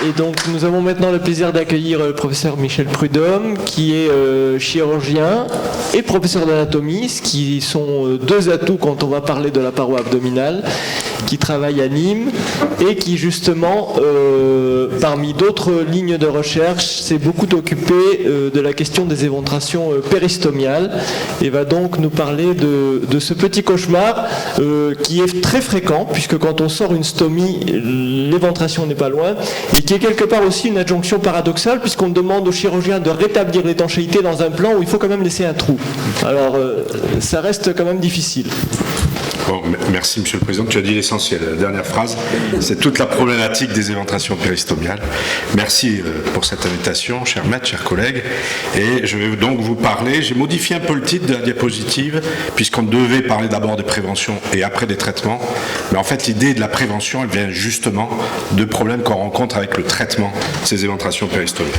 Et donc nous avons maintenant le plaisir d'accueillir le professeur Michel Prudhomme, qui est chirurgien et professeur d'anatomie, ce qui sont deux atouts quand on va parler de la paroi abdominale, qui travaille à Nîmes et qui justement, parmi d'autres lignes de recherche, s'est beaucoup occupé de la question des éventrations péristomiales et va donc nous parler de ce petit cauchemar qui est très fréquent, puisque quand on sort une stomie, l'éventration n'est pas loin, et qui est quelque part aussi une adjonction paradoxale, puisqu'on demande au chirurgien de rétablir l'étanchéité dans un plan où il faut quand même laisser un trou. Alors, ça reste quand même difficile. Bon, merci Monsieur le Président, tu as dit l'essentiel. La dernière phrase, c'est toute la problématique des éventrations péristomiales. Merci pour cette invitation, cher maître, chers collègues. Et je vais donc vous parler, j'ai modifié un peu le titre de la diapositive, puisqu'on devait parler d'abord des préventions et après des traitements. Mais en fait, l'idée de la prévention, elle vient justement de problèmes qu'on rencontre avec le traitement de ces éventrations péristomiales.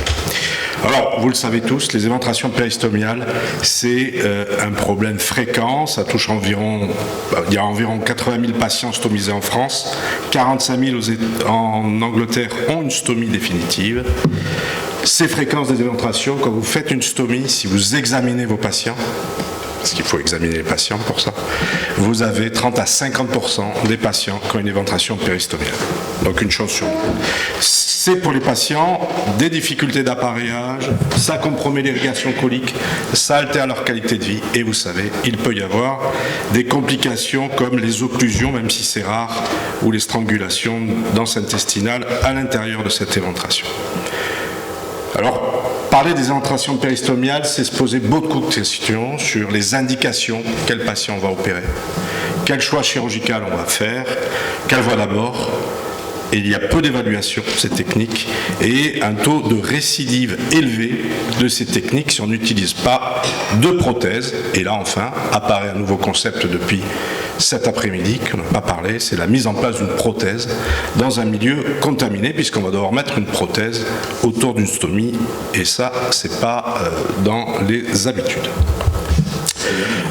Alors, vous le savez tous, les éventrations péristomiales, c'est un problème fréquent. Ça touche environ, il y a environ 80 000 patients stomisés en France. 45 000 en Angleterre ont une stomie définitive. Ces fréquences des éventrations, quand vous faites une stomie, si vous examinez vos patients, parce qu'il faut examiner les patients pour ça, vous avez 30 à 50% des patients qui ont une éventration péristomiale. Donc une chose sur deux. C'est pour les patients des difficultés d'appareillage, ça compromet l'irrigation colique, ça altère leur qualité de vie et vous savez, il peut y avoir des complications comme les occlusions, même si c'est rare, ou les strangulations denses intestinales à l'intérieur de cette éventration. Alors, parler des éventrations péristomiales, c'est se poser beaucoup de questions sur les indications, quel patient on va opérer, quel choix chirurgical on va faire, quelle voie d'abord. Et il y a peu d'évaluation de ces techniques et un taux de récidive élevé de ces techniques si on n'utilise pas de prothèse. Et là, enfin, apparaît un nouveau concept depuis cet après-midi, qu'on n'a pas parlé, c'est la mise en place d'une prothèse dans un milieu contaminé, puisqu'on va devoir mettre une prothèse autour d'une stomie. Et ça, c'est pas dans les habitudes.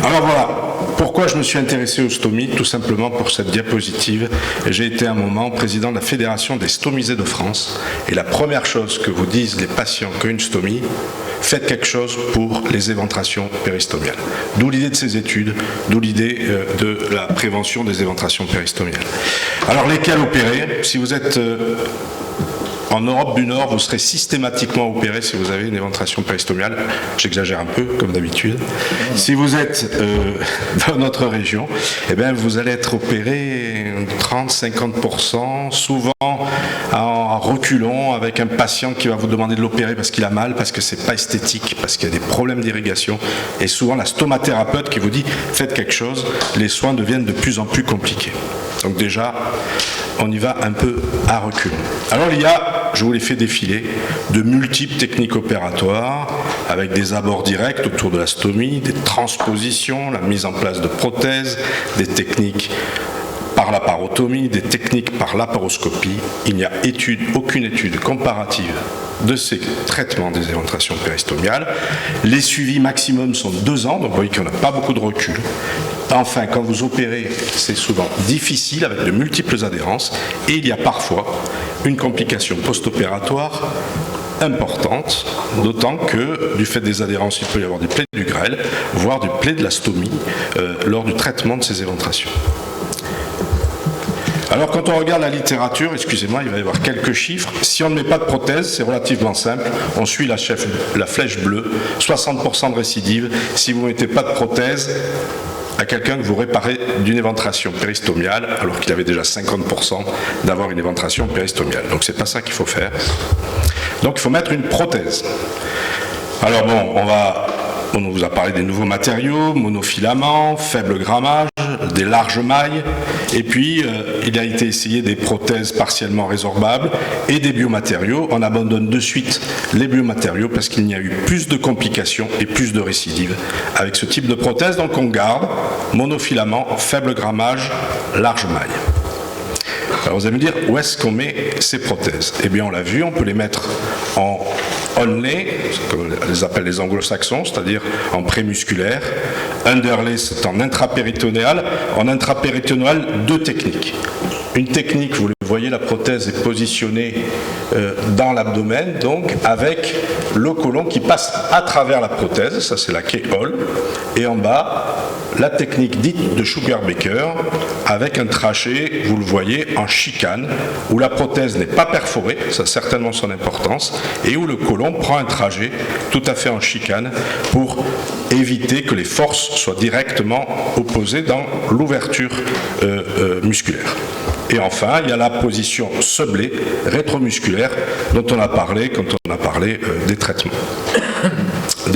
Alors voilà. Pourquoi je me suis intéressé aux stomies? Tout simplement pour cette diapositive. J'ai été un moment président de la Fédération des stomisés de France. Et la première chose que vous disent les patients qui ont une stomie, faites quelque chose pour les éventrations péristomiales. D'où l'idée de ces études, d'où l'idée de la prévention des éventrations péristomiales. Alors lesquelles opérer? Si vous êtes en Europe du Nord, vous serez systématiquement opéré si vous avez une éventration péristomiale. J'exagère un peu, comme d'habitude. Si vous êtes dans notre région, eh bien, vous allez être opéré 30-50%, souvent en reculons, avec un patient qui va vous demander de l'opérer parce qu'il a mal, parce que c'est pas esthétique, parce qu'il y a des problèmes d'irrigation. Et souvent, la stomathérapeute qui vous dit « faites quelque chose », les soins deviennent de plus en plus compliqués. Donc déjà, on y va un peu à reculons. Alors il y a, je vous l'ai fait défiler, de multiples techniques opératoires avec des abords directs autour de la stomie, des transpositions, la mise en place de prothèses, des techniques par la parotomie, des techniques par laparoscopie. Il n'y a aucune étude comparative de ces traitements des éventrations péristomiales. Les suivis maximum sont 2 ans, donc vous voyez qu'on n'a pas beaucoup de recul. Enfin, quand vous opérez, c'est souvent difficile avec de multiples adhérences et il y a parfois une complication post-opératoire importante, d'autant que du fait des adhérences, il peut y avoir des plaies du grêle, voire des plaies de la stomie lors du traitement de ces éventrations. Alors quand on regarde la littérature, excusez-moi, il va y avoir quelques chiffres. Si on ne met pas de prothèse, c'est relativement simple. On suit la flèche bleue, 60% de récidive. Si vous ne mettez pas de prothèse à quelqu'un que vous réparez d'une éventration péristomiale, alors qu'il avait déjà 50% d'avoir une éventration péristomiale. Donc c'est pas ça qu'il faut faire. Donc il faut mettre une prothèse. Alors bon, on vous a parlé des nouveaux matériaux, monofilaments, faible grammage, des larges mailles, et puis il a été essayé des prothèses partiellement résorbables et des biomatériaux. On abandonne de suite les biomatériaux parce qu'il y a eu plus de complications et plus de récidives avec ce type de prothèse. Donc on garde monofilament, faible grammage, large maille. Alors vous allez me dire, où est-ce qu'on met ces prothèses? Eh bien on l'a vu, on peut les mettre en onlay, comme les appellent les anglo-saxons, c'est-à-dire en prémusculaire. Underlay, c'est en intrapéritonéal. En intrapéritonéal, 2 techniques. une technique, vous le voyez, la prothèse est positionnée dans l'abdomen, donc avec le côlon qui passe à travers la prothèse, ça c'est la keyhole, et en bas, la technique dite de Sugar-Baker, avec un trachet, vous le voyez, en chicane, où la prothèse n'est pas perforée, ça a certainement son importance, et où le côlon prend un trajet tout à fait en chicane pour éviter que les forces soient directement opposées dans l'ouverture musculaire. Et enfin, il y a la position seblée, rétromusculaire, dont on a parlé quand on a parlé des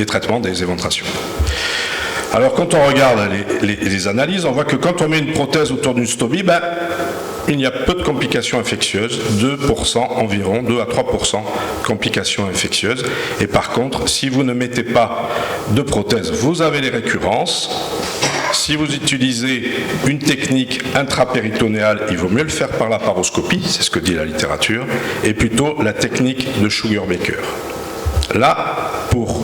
traitements des éventrations. Alors, quand on regarde les analyses, on voit que quand on met une prothèse autour d'une stomie, il y a peu de complications infectieuses, 2% environ, 2 à 3% de complications infectieuses. Et par contre, si vous ne mettez pas de prothèse, vous avez les récurrences. Si vous utilisez une technique intrapéritonéale, il vaut mieux le faire par la paroscopie, c'est ce que dit la littérature, et plutôt la technique de Sugar-Baker. Là, pour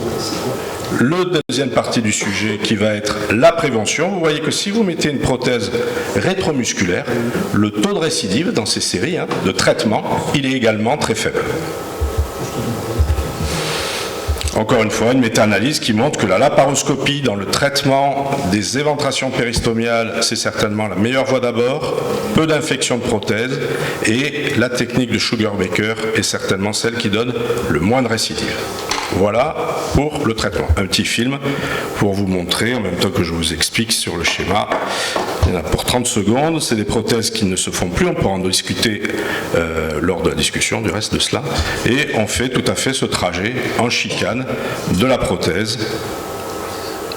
la deuxième partie du sujet qui va être la prévention, vous voyez que si vous mettez une prothèse rétromusculaire, le taux de récidive dans ces séries de traitement, il est également très faible. Encore une fois, une méta-analyse qui montre que la laparoscopie dans le traitement des éventrations péristomiales, c'est certainement la meilleure voie d'abord, peu d'infections de prothèses, et la technique de Sugar-Baker est certainement celle qui donne le moins de récidive. Voilà pour le traitement. Un petit film pour vous montrer, en même temps que je vous explique sur le schéma. Il y en a pour 30 secondes. C'est des prothèses qui ne se font plus. On pourra en discuter lors de la discussion du reste de cela. Et on fait tout à fait ce trajet en chicane de la prothèse,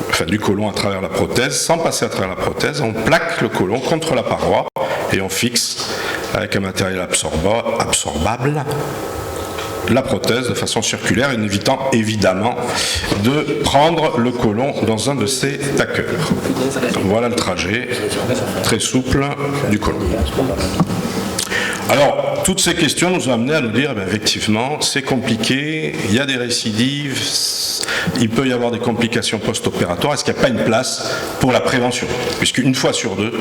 enfin du côlon à travers la prothèse, sans passer à travers la prothèse. On plaque le côlon contre la paroi et on fixe avec un matériel absorbable la prothèse de façon circulaire, en évitant évidemment de prendre le côlon dans un de ses taqueurs. Voilà le trajet très souple du côlon. Alors, toutes ces questions nous ont amené à nous dire, effectivement, c'est compliqué, il y a des récidives, il peut y avoir des complications post-opératoires, est-ce qu'il n'y a pas une place pour la prévention? Puisqu'une fois sur deux,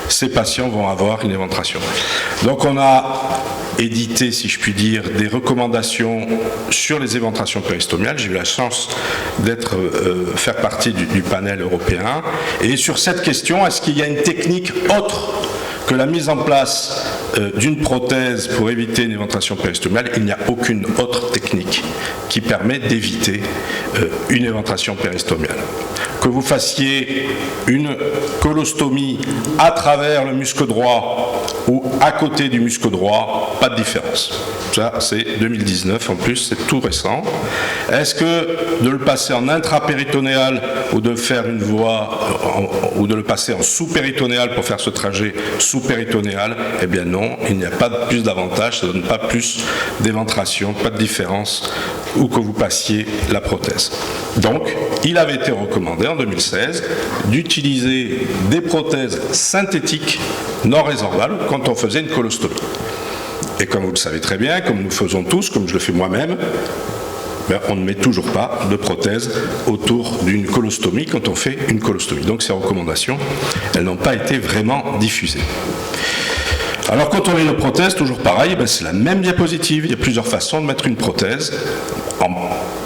ces patients vont avoir une éventration. Donc on a édité, si je puis dire, des recommandations sur les éventrations péristomiales. J'ai eu la chance faire partie du panel européen. Et sur cette question, est-ce qu'il y a une technique autre que la mise en place d'une prothèse pour éviter une éventration péristomiale? Il n'y a aucune autre technique qui permet d'éviter une éventration péristomiale. Que vous fassiez une colostomie à travers le muscle droit ou à côté du muscle droit, pas de différence. Ça, c'est 2019 en plus, c'est tout récent. Est-ce que de le passer en intrapéritonéal ou de faire une voie ou de le passer en sous-péritonéal pour faire ce trajet sous-péritonéal? Eh bien non, il n'y a pas de plus d'avantage, ça ne donne pas plus d'éventration, pas de différence où que vous passiez la prothèse. Donc, il avait été recommandé en 2016 d'utiliser des prothèses synthétiques non résorbables quand on faisait une colostomie. Et comme vous le savez très bien, comme nous faisons tous, comme je le fais moi-même, on ne met toujours pas de prothèse autour d'une colostomie quand on fait une colostomie. Donc ces recommandations, elles n'ont pas été vraiment diffusées. Alors quand on met une prothèse, toujours pareil, c'est la même diapositive. Il y a plusieurs façons de mettre une prothèse en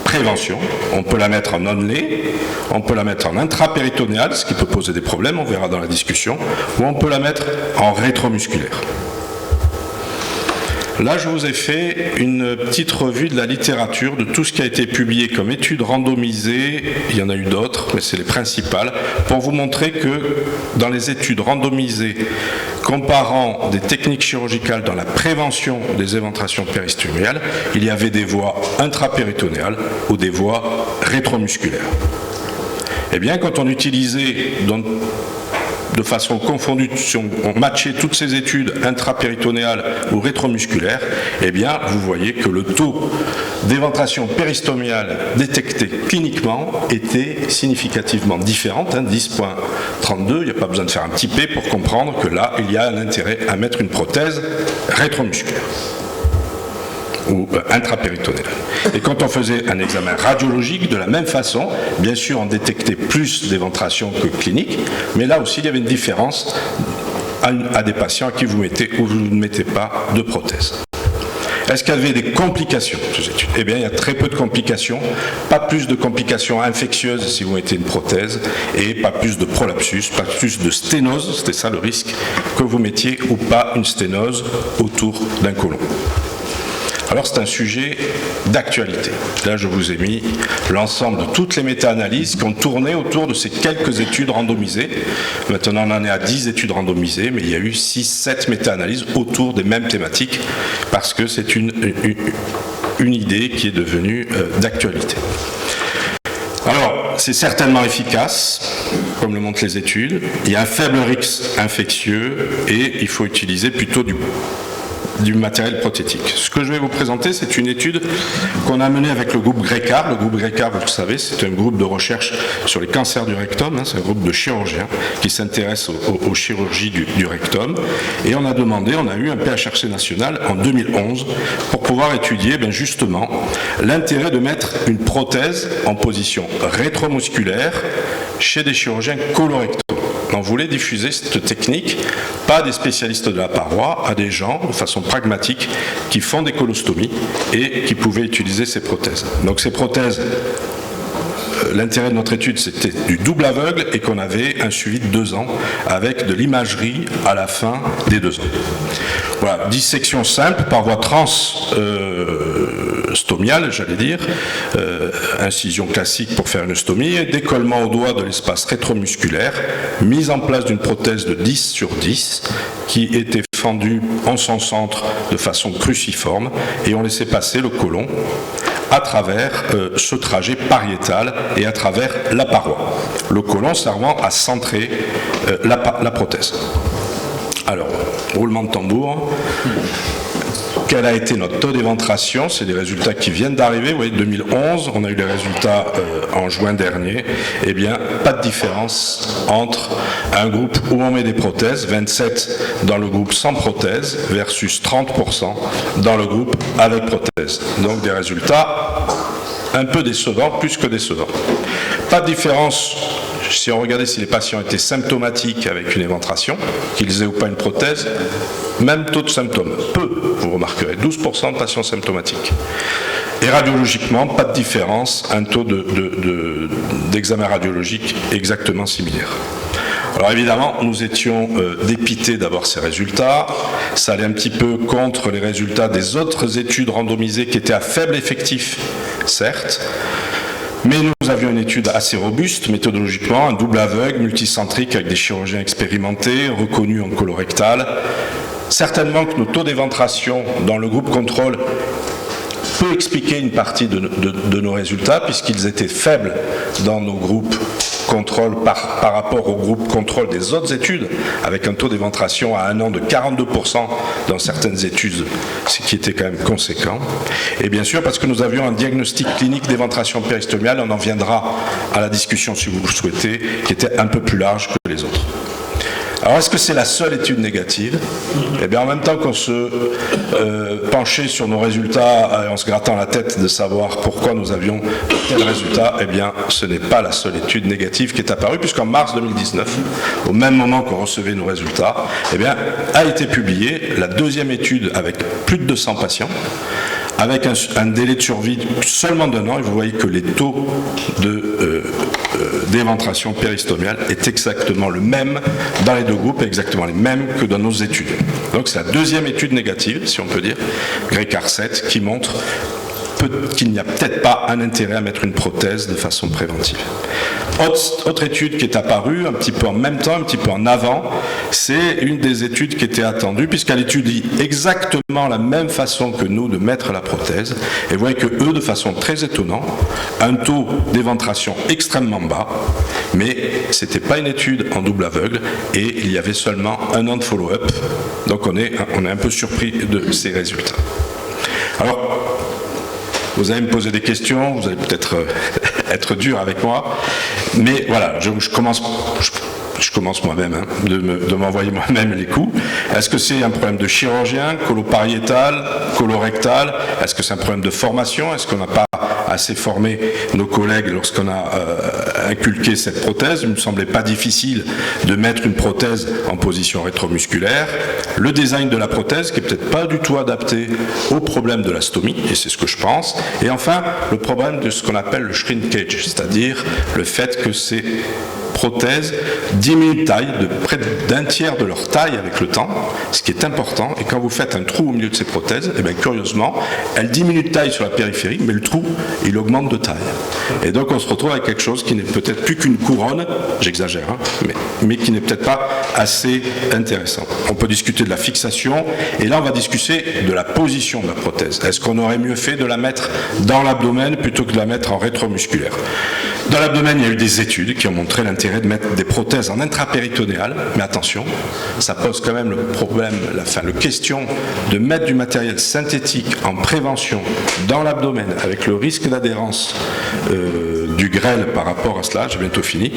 prévention. On peut la mettre en onlay, on peut la mettre en intrapéritonéal, ce qui peut poser des problèmes, on verra dans la discussion, ou on peut la mettre en rétromusculaire. Là, je vous ai fait une petite revue de la littérature, de tout ce qui a été publié comme études randomisées. Il y en a eu d'autres, mais c'est les principales, pour vous montrer que dans les études randomisées comparant des techniques chirurgicales dans la prévention des éventrations péristomiales, il y avait des voies intrapéritonéales ou des voies rétromusculaires. Eh bien, quand on utilisait de façon confondue, si on matchait toutes ces études intrapéritonéales ou rétromusculaires, eh bien, vous voyez que le taux d'éventration péristomiale détecté cliniquement était significativement différent, 10.32, il n'y a pas besoin de faire un petit P pour comprendre que là, il y a un intérêt à mettre une prothèse rétromusculaire ou intrapéritonéale. Et quand on faisait un examen radiologique, de la même façon, bien sûr on détectait plus d'éventration que clinique, mais là aussi il y avait une différence à des patients à qui vous mettez ou vous ne mettez pas de prothèse. Est-ce qu'il y avait des complications de ces études? Eh bien, il y a très peu de complications, pas plus de complications infectieuses si vous mettez une prothèse, et pas plus de prolapsus, pas plus de sténose, c'était ça le risque, que vous mettiez ou pas une sténose autour d'un côlon. Alors c'est un sujet d'actualité. Là je vous ai mis l'ensemble de toutes les méta-analyses qui ont tourné autour de ces quelques études randomisées. Maintenant on en est à 10 études randomisées, mais il y a eu 6-7 méta-analyses autour des mêmes thématiques, parce que c'est une idée qui est devenue d'actualité. Alors, c'est certainement efficace, comme le montrent les études. Il y a un faible risque infectieux et il faut utiliser plutôt du matériel prothétique. Ce que je vais vous présenter, c'est une étude qu'on a menée avec le groupe GRECAR. Le groupe GRECAR, vous le savez, c'est un groupe de recherche sur les cancers du rectum. C'est un groupe de chirurgiens qui s'intéresse aux chirurgies du rectum. Et on a eu un PHRC national en 2011 pour pouvoir étudier justement l'intérêt de mettre une prothèse en position rétromusculaire chez des chirurgiens colorectaux. On voulait diffuser cette technique, pas à des spécialistes de la paroi, à des gens de façon pragmatique qui font des colostomies et qui pouvaient utiliser ces prothèses. Donc ces prothèses, l'intérêt de notre étude, c'était du double aveugle et qu'on avait un suivi de 2 ans avec de l'imagerie à la fin des 2 ans. Voilà, dissection simple par voie transstomiale, j'allais dire, incision classique pour faire une stomie, et décollement au doigt de l'espace rétromusculaire, mise en place d'une prothèse de 10/10 qui était fendue en son centre de façon cruciforme, et on laissait passer le côlon à travers ce trajet pariétal et à travers la paroi, le côlon servant à centrer la prothèse. Alors, roulement de tambour. Quel a été notre taux d'éventration? C'est des résultats qui viennent d'arriver. Vous voyez, 2011, on a eu les résultats en juin dernier. Eh bien, pas de différence entre un groupe où on met des prothèses, 27 dans le groupe sans prothèse, versus 30% dans le groupe avec prothèse. Donc des résultats un peu décevants, plus que décevants. Pas de différence si on regardait si les patients étaient symptomatiques avec une éventration, qu'ils aient ou pas une prothèse. Même taux de symptômes, peu, vous remarquerez, 12% de patients symptomatiques. Et radiologiquement, pas de différence, un taux d'examen radiologique exactement similaire. Alors évidemment, nous étions dépités d'avoir ces résultats. Ça allait un petit peu contre les résultats des autres études randomisées qui étaient à faible effectif, certes. Mais nous avions une étude assez robuste, méthodologiquement, un double aveugle, multicentrique, avec des chirurgiens expérimentés, reconnus en colorectal. Certainement que nos taux d'éventration dans le groupe contrôle peut expliquer une partie de nos résultats, puisqu'ils étaient faibles dans nos groupes contrôle par rapport au groupe contrôle des autres études, avec un taux d'éventration à 1 an de 42% dans certaines études, ce qui était quand même conséquent. Et bien sûr, parce que nous avions un diagnostic clinique d'éventration péristomiale, on en viendra à la discussion si vous le souhaitez, qui était un peu plus large que les autres. Alors, est-ce que c'est la seule étude négative? Eh bien, en même temps qu'on se penchait sur nos résultats en se grattant la tête de savoir pourquoi nous avions tel résultat, eh bien, ce n'est pas la seule étude négative qui est apparue, puisqu'en mars 2019, au même moment qu'on recevait nos résultats, eh bien, a été publiée la 2e étude avec plus de 200 patients, avec un délai de survie seulement d'1 an, et vous voyez que les taux d'éventration péristomiale est exactement le même dans les 2 groupes, exactement les mêmes que dans nos études. Donc c'est la 2e étude négative, si on peut dire, GRECAR 7, qui montre qu'il n'y a peut-être pas un intérêt à mettre une prothèse de façon préventive. Autre étude qui est apparue un petit peu en même temps, un petit peu en avant, c'est une des études qui était attendue, puisqu'elle étudie exactement la même façon que nous de mettre la prothèse, et vous voyez que eux, de façon très étonnante, un taux d'éventration extrêmement bas, mais ce n'était pas une étude en double aveugle, et il y avait seulement 1 an de follow-up, donc on est un peu surpris de ces résultats. Alors, vous allez me poser des questions, vous allez peut-être être dur avec moi, mais voilà, je commence moi-même, de m'envoyer moi-même les coups. Est-ce que c'est un problème de chirurgien, colopariétal, colorectal? Est-ce que c'est un problème de formation? Est-ce qu'on n'a pas assez formé nos collègues lorsqu'on a inculqué cette prothèse. Il ne me semblait pas difficile de mettre une prothèse en position rétromusculaire. Le design de la prothèse qui est peut-être pas du tout adapté au problème de la stomie, et c'est ce que je pense. Et enfin, le problème de ce qu'on appelle le shrinkage, c'est-à-dire le fait que ces prothèses diminuent de taille, de près d'un tiers de leur taille avec le temps, ce qui est important. Et quand vous faites un trou au milieu de ces prothèses, et bien curieusement, elles diminuent de taille sur la périphérie, mais le trou, il augmente de taille. Et donc on se retrouve avec quelque chose qui n'est peut-être plus qu'une couronne, j'exagère, hein, mais qui n'est peut-être pas assez intéressant. On peut discuter de la fixation, et là on va discuter de la position de la prothèse. Est-ce qu'on aurait mieux fait de la mettre dans l'abdomen plutôt que de la mettre en rétromusculaire? Dans l'abdomen, il y a eu des études qui ont montré l'intérêt de mettre des prothèses en intrapéritonéal, mais attention, ça pose quand même le problème, la question de mettre du matériel synthétique en prévention dans l'abdomen avec le risque d'adhérence du grêle par rapport à cela, j'ai bientôt fini,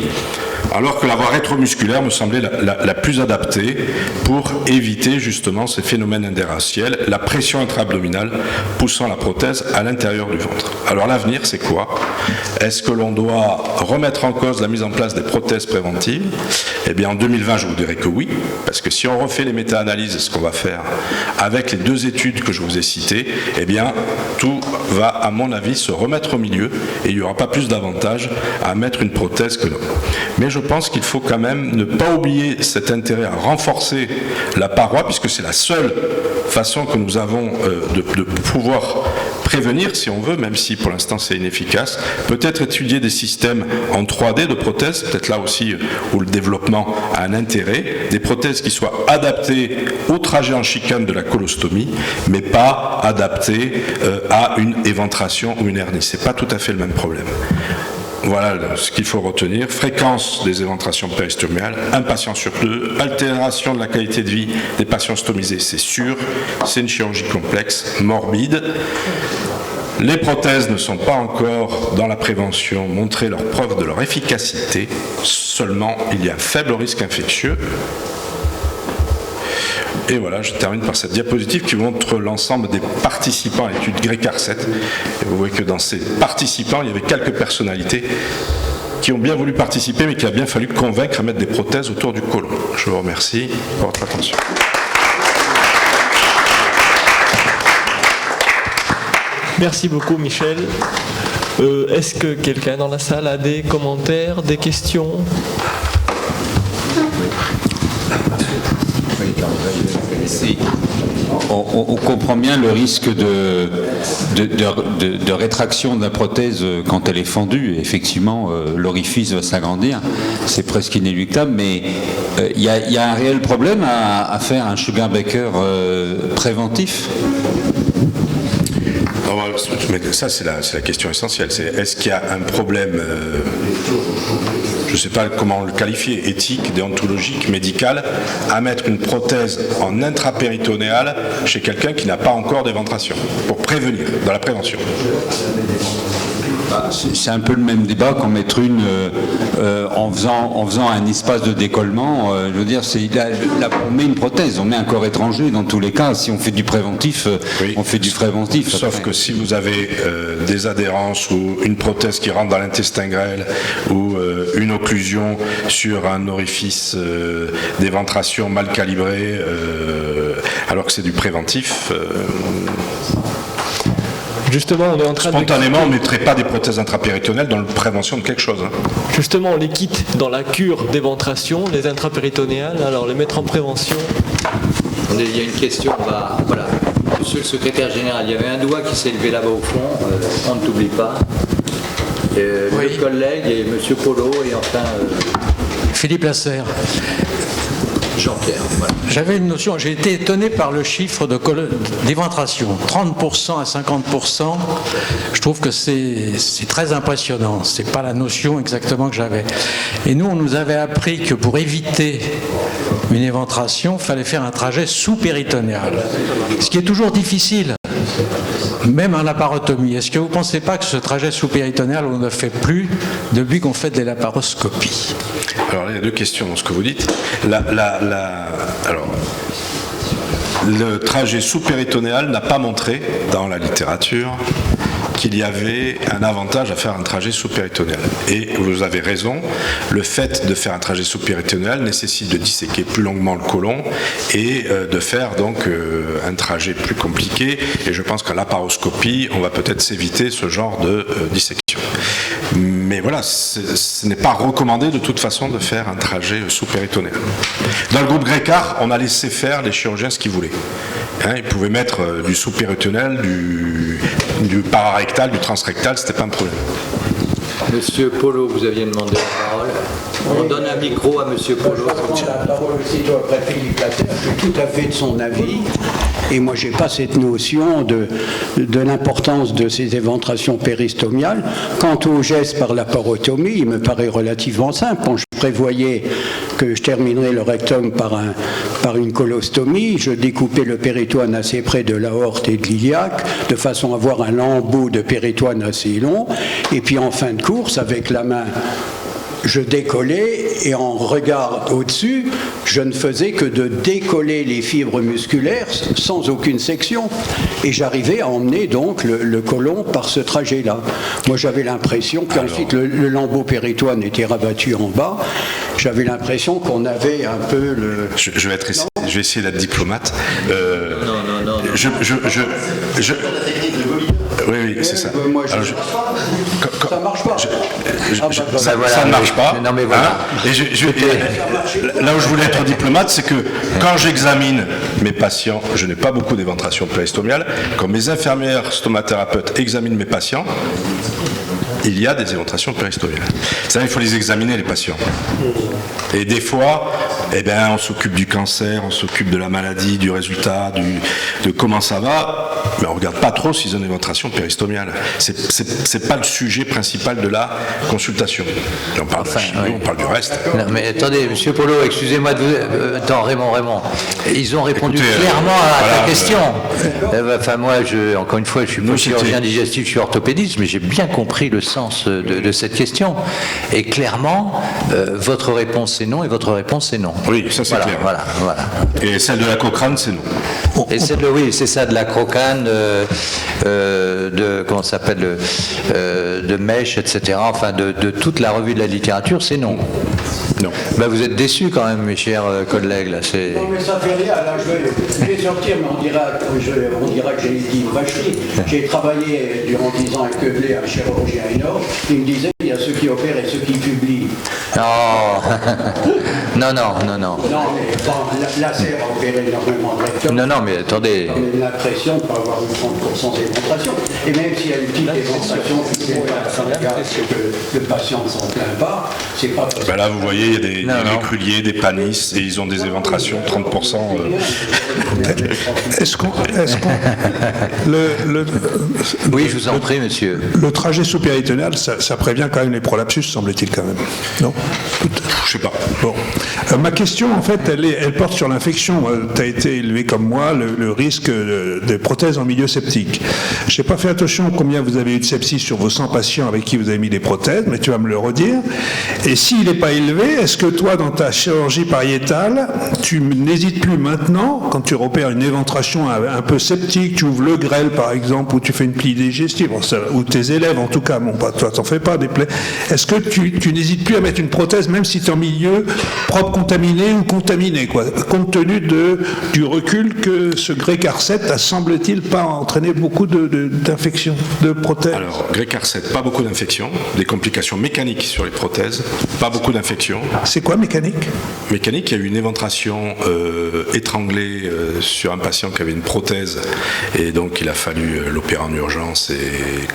alors que la voie rétromusculaire me semblait la plus adaptée pour éviter justement ces phénomènes interstitiels, la pression intra-abdominale poussant la prothèse à l'intérieur du ventre. Alors l'avenir, c'est quoi? Est-ce que l'on doit remettre en cause la mise en place des prothèses préventives? Eh bien en 2020, je vous dirais que oui, parce que si on refait les méta-analyses, ce qu'on va faire avec les deux études que je vous ai citées, eh bien tout va, à mon avis, se remettre au milieu et il n'y aura pas plus d'avantages à mettre une prothèse que non. Mais je pense qu'il faut quand même ne pas oublier cet intérêt à renforcer la paroi, puisque c'est la seule façon que nous avons de pouvoir prévenir, si on veut, même si pour l'instant c'est inefficace, peut-être étudier des systèmes en 3D de prothèses, peut-être là aussi où le développement a un intérêt, des prothèses qui soient adaptées au trajet en chicane de la colostomie, mais pas adaptées à une éventration ou une hernie. C'est pas tout à fait le même problème. Voilà ce qu'il faut retenir. Fréquence des éventrations péristomiales, un patient sur deux, altération de la qualité de vie des patients stomisés, c'est sûr, c'est une chirurgie complexe, morbide. Les prothèses ne sont pas encore dans la prévention montré leur preuve de leur efficacité, seulement il y a un faible risque infectieux. Et voilà, je termine par cette diapositive qui montre l'ensemble des participants à l'étude GRECAR7. Et vous voyez que dans ces participants, il y avait quelques personnalités qui ont bien voulu participer, mais qu'il a bien fallu convaincre à mettre des prothèses autour du côlon. Je vous remercie pour votre attention. Merci beaucoup, Michel. Est-ce que quelqu'un dans la salle a des commentaires, des questions ? On comprend bien le risque de rétraction de la prothèse quand elle est fendue. Effectivement, l'orifice va s'agrandir, c'est presque inéluctable, mais il y a un réel problème à faire un sugar baker préventif. Mais ça, c'est la question essentielle. Est-ce qu'il y a un problème, je ne sais pas comment le qualifier, éthique, déontologique, médical, à mettre une prothèse en intrapéritonéal chez quelqu'un qui n'a pas encore d'éventration, pour prévenir, dans la prévention? C'est un peu le même débat qu'en mettre une en faisant un espace de décollement. Je veux dire, on met une prothèse, on met un corps étranger dans tous les cas. Si on fait du préventif, oui. On fait du préventif. Sauf que si vous avez des adhérences ou une prothèse qui rentre dans l'intestin grêle ou une occlusion sur un orifice d'éventration mal calibré, alors que c'est du préventif... Justement, on est en train Spontanément, on ne mettrait pas des prothèses intrapéritonéales dans la prévention de quelque chose. Hein. Justement, on les quitte dans la cure d'éventration, les intrapéritonéales, alors les mettre en prévention. Il y a une question, voilà. Monsieur le secrétaire général, il y avait un doigt qui s'est levé là-bas au fond, on ne t'oublie pas. Oui. Le collègue et monsieur Polo et enfin... Philippe Lasserre. Jean-Pierre, voilà. J'avais une notion, j'ai été étonné par le chiffre d'éventration. 30% à 50%, je trouve que c'est très impressionnant. Ce n'est pas la notion exactement que j'avais. Et nous, on nous avait appris que pour éviter une éventration, il fallait faire un trajet sous-péritonéal. Ce qui est toujours difficile, même en laparotomie. Est-ce que vous ne pensez pas que ce trajet sous-péritonéal, on ne le fait plus depuis qu'on fait de la laparoscopie? Alors là, il y a deux questions dans ce que vous dites. Alors, le trajet sous-péritonéal n'a pas montré dans la littérature qu'il y avait un avantage à faire un trajet sous-péritonéal. Et vous avez raison, le fait de faire un trajet sous-péritonéal nécessite de disséquer plus longuement le côlon et de faire donc un trajet plus compliqué. Et je pense qu'à laparoscopie, on va peut-être s'éviter ce genre de dissection. Mais voilà, ce n'est pas recommandé de toute façon de faire un trajet sous-péritonéal. Dans le groupe Grécard, on a laissé faire les chirurgiens ce qu'ils voulaient. Ils pouvaient mettre du sous-péritonéal, du pararectal, du transrectal, c'était pas un problème. Monsieur Polo, vous aviez demandé la parole. On donne un micro à Monsieur Polo. Je prends la parole aussitôt après Philippe Latère. Je suis tout à fait de son avis. Et moi, je n'ai pas cette notion de l'importance de ces éventrations péristomiales. Quant au geste par la porotomie, il me paraît relativement simple. Quand je prévoyais que je terminerais le rectum par une colostomie, je découpais le péritoine assez près de l'aorte et de l'iliaque, de façon à avoir un lambeau de péritoine assez long. Et puis en fin de course, avec la main, je décollais et en regard au-dessus, je ne faisais que de décoller les fibres musculaires sans aucune section. Et j'arrivais à emmener donc le côlon par ce trajet-là. Moi, j'avais l'impression qu'ensuite le lambeau péritoine était rabattu en bas. J'avais l'impression qu'on avait un peu le... Je vais essayer d'être diplomate. Non. Oui, c'est ça. Moi, ça ne marche pas. Ça ne marche pas. Non, mais voilà. Là où je voulais être diplomate, c'est que quand j'examine mes patients, je n'ai pas beaucoup d'éventration péristomiale. Quand mes infirmières stomathérapeutes examinent mes patients, il y a des éventrations péristomiales. Ça, il faut les examiner, les patients. Et des fois, on s'occupe du cancer, on s'occupe de la maladie, du résultat, de comment ça va, mais on ne regarde pas trop s'ils ont une éventration péristomiale. C'est pas le sujet principal de la consultation. On parle de chimio, on parle du reste. Non, mais attendez, Monsieur Polo, excusez-moi de vous... Attends, Raymond. Ils ont répondu clairement à ta question. Enfin, moi, encore une fois, je suis pas chirurgien digestif, je suis orthopédiste, mais j'ai bien compris le sens de cette question. Et clairement, votre réponse c'est non et votre réponse c'est non. Oui, ça c'est clair. Voilà. Et celle de la Cochrane, c'est non. Et c'est ça, de la Cochrane, de comment ça s'appelle, de Mèche, etc. Enfin, de toute la revue de la littérature, c'est non. Non. Vous êtes déçus quand même, mes chers collègues. Là, non, mais ça fait rien. Là, je vais sortir, mais on dira que j'ai dit une vacherie. J'ai travaillé durant 10 ans avec Queblé, un chirurgien énorme. Il me disait il y a ceux qui opèrent et ceux qui publient. Non. Non, mais la serre a opéré énormément de rectum. Non, mais attendez. On a l'impression de ne pas avoir eu 30% d'éventration. Et même s'il y a une petite éventration, que le patient ne s'en plaint pas, c'est pas possible. Là, vous voyez, il y a des écruliers, des panis, et ils ont des éventrations, 30%. Est-ce qu'on oui, je vous en prie, monsieur. Le trajet sous-péritonéal, ça prévient quand même les prolapsus, semble-t-il quand même. Non ? Je sais pas. Bon. Ma question, en fait, elle porte sur l'infection. Tu as été élevé comme moi, le risque de prothèses en milieu septique. Je n'ai pas fait attention combien vous avez eu de sepsis sur vos 100 patients avec qui vous avez mis des prothèses, mais tu vas me le redire. Et s'il n'est pas élevé, est-ce que toi, dans ta chirurgie pariétale, tu n'hésites plus maintenant, quand tu repères une éventration un peu septique, tu ouvres le grêle par exemple, ou tu fais une plaie digestive, ou tes élèves en tout cas, bon, toi t'en fais pas des plaies, est-ce que tu n'hésites plus à mettre une prothèse même si tu es en milieu propre contaminé ou contaminé, quoi, compte tenu du recul que ce Grécard 7 a, semble-t-il, pas entraîné beaucoup d'infections de prothèses? Alors, Grécard 7, pas beaucoup d'infections, des complications mécaniques sur les prothèses, pas beaucoup d'infections. C'est quoi mécanique? Mécanique, il y a eu une éventration étranglée sur un patient qui avait une prothèse et donc il a fallu l'opérer en urgence et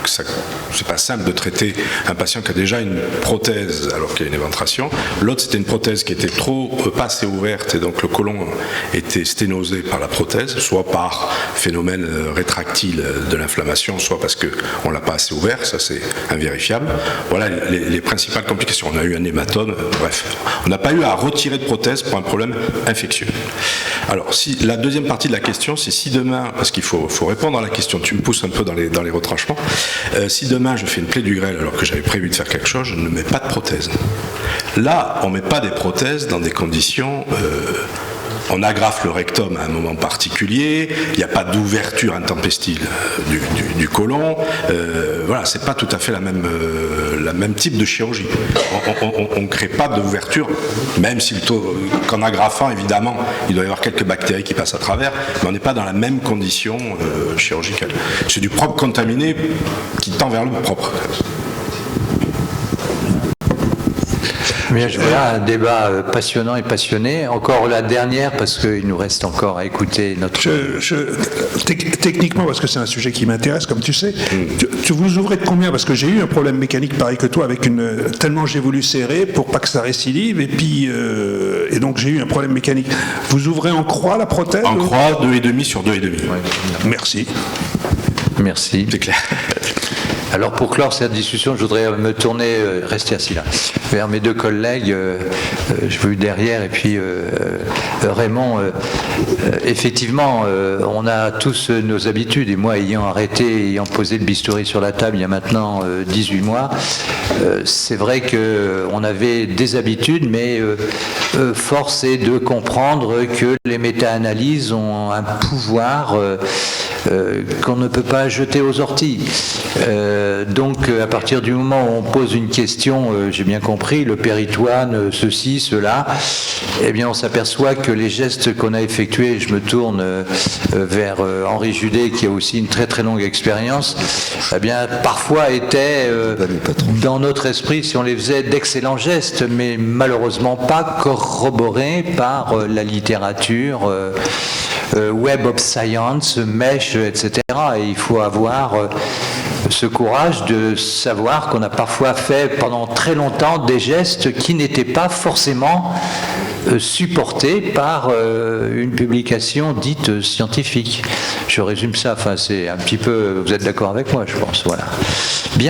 c'est pas simple de traiter un patient qui a déjà une prothèse alors qu'il y a une éventration. L'autre, c'était une prothèse qui était pas assez ouverte et donc le côlon était sténosé par la prothèse, soit par phénomène rétractile de l'inflammation, soit parce qu'on l'a pas assez ouvert, ça c'est invérifiable. Voilà les principales complications. On a eu un hématome, bref. On n'a pas eu à retirer de prothèse pour un problème infectieux. Alors, si la deuxième partie de la question, c'est si demain, parce qu'il faut répondre à la question, tu me pousses un peu dans les retranchements, si demain je fais une plaie du grêle alors que j'avais prévu de faire quelque chose, je ne mets pas de prothèse. Là, on ne met pas des prothèses dans des conditions on agrafe le rectum à un moment particulier, il n'y a pas d'ouverture intempestive du côlon. Voilà, c'est pas tout à fait la même type de chirurgie. On ne crée pas d'ouverture, même si qu'en agrafant, évidemment, il doit y avoir quelques bactéries qui passent à travers, mais on n'est pas dans la même condition chirurgicale. C'est du propre contaminé qui tend vers le propre. Bien, voilà un débat passionnant et passionné. Encore la dernière, parce qu'il nous reste encore à écouter notre... Techniquement, parce que c'est un sujet qui m'intéresse, comme tu sais, tu vous ouvrez de combien? Parce que j'ai eu un problème mécanique pareil que toi, tellement j'ai voulu serrer pour pas que ça récidive, et donc j'ai eu un problème mécanique. Vous ouvrez en croix la prothèse? En croix, 2,5 sur 2,5. Ouais. Merci. Merci. C'est clair. Alors pour clore cette discussion, je voudrais me tourner, rester assis là, vers mes deux collègues, je veux derrière, et puis Raymond. Effectivement, on a tous nos habitudes, et moi ayant arrêté, ayant posé le bistouri sur la table il y a maintenant 18 mois, c'est vrai qu'on avait des habitudes, mais force est de comprendre que les méta-analyses ont un pouvoir qu'on ne peut pas jeter aux orties. Donc à partir du moment où on pose une question, j'ai bien compris, le péritoine, ceci, cela, eh bien on s'aperçoit que les gestes qu'on a effectués, je me tourne vers Henri Judet qui a aussi une très très longue expérience, eh bien parfois étaient dans notre esprit, si on les faisait, d'excellents gestes, mais malheureusement pas corroborés par la littérature Web of Science, Mesh, etc. Et il faut avoir ce courage de savoir qu'on a parfois fait pendant très longtemps des gestes qui n'étaient pas forcément supportés par une publication dite scientifique. Je résume ça, enfin c'est un petit peu, vous êtes d'accord avec moi, je pense, voilà.